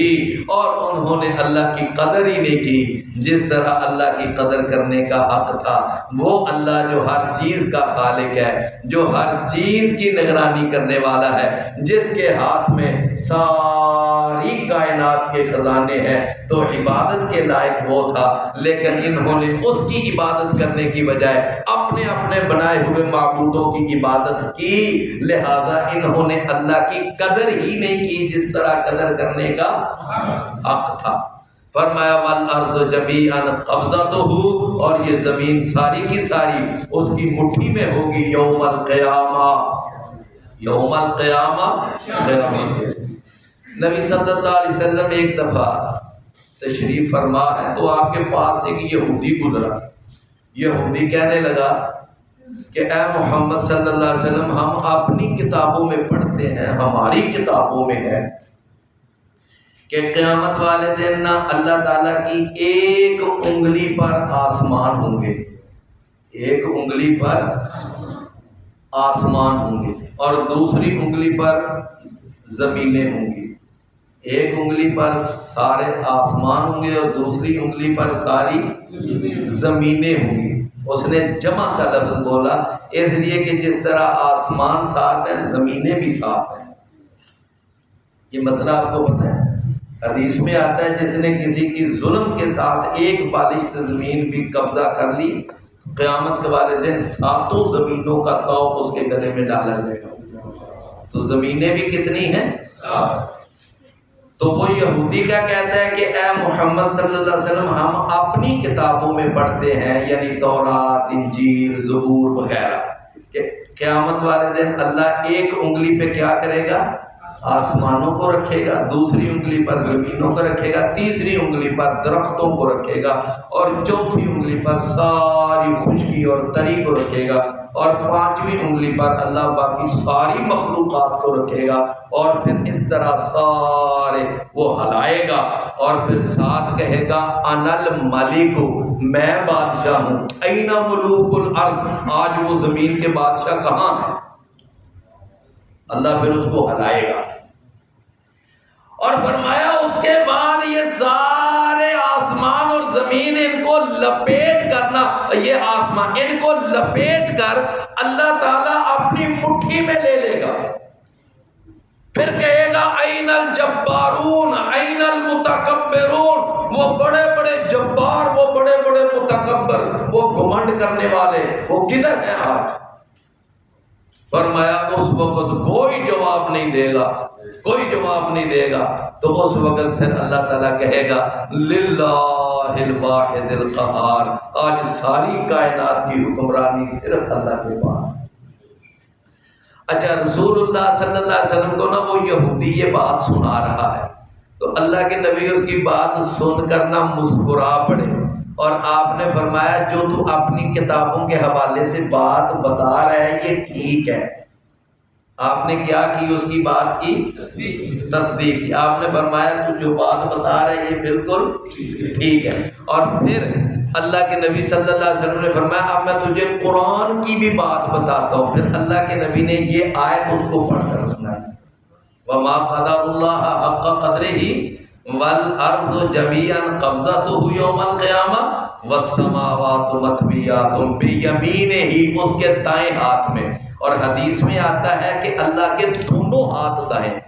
اور انہوں نے اللہ کی قدر ہی نہیں کی جس طرح اللہ کی قدر کرنے کا حق تھا۔ وہ اللہ جو ہر چیز کا خالق ہے، جو ہر چیز کی نگرانی کرنے والا ہے، جس کے ہاتھ میں ساری کائنات کے خزانے ہیں، تو عبادت کے لائق وہ تھا، لیکن انہوں نے اس کی عبادت کرنے کی بجائے اپنے اپنے بنائے ہوئے معبودوں کی عبادت کی، لہذا انہوں نے اللہ کی قدر ہی نہیں کی جس طرح قدر کرنے کا حق تھا۔ فرمایا والارض جمیعا قبضتہ، اور یہ زمین ساری کی ساری اس کی مٹھی میں ہوگی یوم القیامہ، یوم القیامہ قیامت۔ نبی صلی اللہ علیہ وسلم ایک دفعہ تشریف فرما ہے تو آپ کے پاس ایک یہودی گزرا، یہودی کہنے لگا کہ اے محمد صلی اللہ علیہ وسلم، ہم اپنی کتابوں میں پڑھتے ہیں، ہماری کتابوں میں ہے کہ قیامت والے دن نہ اللہ تعالیٰ کی ایک انگلی پر آسمان ہوں گے، ایک انگلی پر، آسمان ہوں گے اور دوسری انگلی پر زمینیں ہوں گی. ایک انگلی پر سارے آسمان ہوں گے اور دوسری انگلی پر ساری زمینیں ہوں گی. اس نے جمع کا لفظ بولا اس لیے کہ جس طرح آسمان ساتھ ہے زمینیں بھی ساتھ ہیں. یہ مسئلہ آپ کو پتہ ہے؟ حدیث میں آتا ہے جس نے کسی کی ظلم کے ساتھ ایک بالشت زمین بھی قبضہ کر لی قیامت کے والے دن ساتوں زمینوں کا طوق اس کے گلے میں ڈالا جائے گا. تو زمینیں بھی کتنی ہیں؟ سات. تو وہ یہودی کیا کہتا ہے کہ اے محمد صلی اللہ علیہ وسلم ہم اپنی کتابوں میں پڑھتے ہیں یعنی تورات، انجیل، زبور وغیرہ کہ قیامت والے دن اللہ ایک انگلی پہ کیا کرے گا؟ آسمانوں کو رکھے گا، دوسری انگلی پر زمینوں کو رکھے گا، تیسری انگلی پر درختوں کو رکھے گا اور چوتھی انگلی پر ساری خشکی اور تری کو رکھے گا اور پانچویں انگلی پر اللہ باقی ساری مخلوقات کو رکھے گا اور پھر اس طرح سارے وہ ہلائے گا اور پھر ساتھ کہے گا انا الملک، میں بادشاہ ہوں. این ملوک الارض، آج وہ زمین کے بادشاہ کہاں ہیں؟ اللہ پھر اس کو ہلائے گا اور فرمایا اس کے بعد یہ سارے آسمان اور زمین ان کو لپیٹ کرنا، یہ آسمان ان کو لپیٹ کر اللہ تعالیٰ اپنی مٹھی میں لے لے گا. پھر کہے گا این الجبارون این المتکبرون، وہ بڑے بڑے جبار، وہ بڑے بڑے متکبر، وہ گھمنڈ کرنے والے وہ کدھر ہیں آج؟ فرمایا اس وقت کوئی جواب نہیں دے گا، کوئی جواب نہیں دے گا. تو اس وقت پھر اللہ تعالیٰ کہے گا للہ الواحد القہار، آج ساری کائنات کی حکمرانی صرف اللہ کے پاس. اچھا رسول اللہ صلی اللہ علیہ وسلم کو نا وہ یہودی یہ بات سنا رہا ہے تو اللہ کے نبی اس کی بات سن کر نہ مسکرا پڑے اور آپ نے فرمایا جو تو اپنی کتابوں کے حوالے سے بات بتا رہا ہے یہ ٹھیک ہے. آپ نے کیا کی؟ اس کی بات کی تصدیق کی. آپ نے فرمایا تو جو بات بتا رہا ہے یہ بالکل ٹھیک ہے. اور پھر اللہ کے نبی صلی اللہ علیہ وسلم نے فرمایا اب میں تجھے قرآن کی بھی بات بتاتا ہوں. پھر اللہ کے نبی نے یہ آیت اس کو پڑھ کر سنائی وما قدر اللہ حق قدرہ والارض جميعا قبضته یوم القیامہ والسماوات مطویات بیمینہ، اس کے دائیں ہاتھ میں. اور حدیث میں آتا ہے کہ اللہ کے دونوں ہاتھ دائیں ہیں،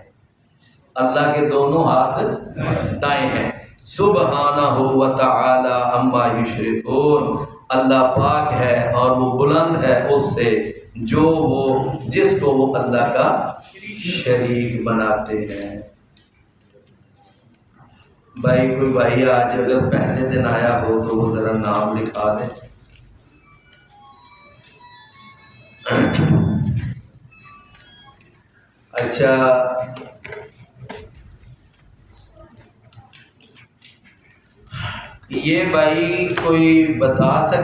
اللہ کے دونوں ہاتھ دائیں ہیں. سبحانہ و تعالی عما یشرکون، اللہ پاک ہے اور وہ بلند ہے اس سے جو وہ جس کو وہ اللہ کا شریک بناتے ہیں. بھائی کوئی بھائی آج اگر پہلے دن آیا ہو تو وہ ذرا نام لکھا دے. اچھا یہ بھائی کوئی بتا سکتا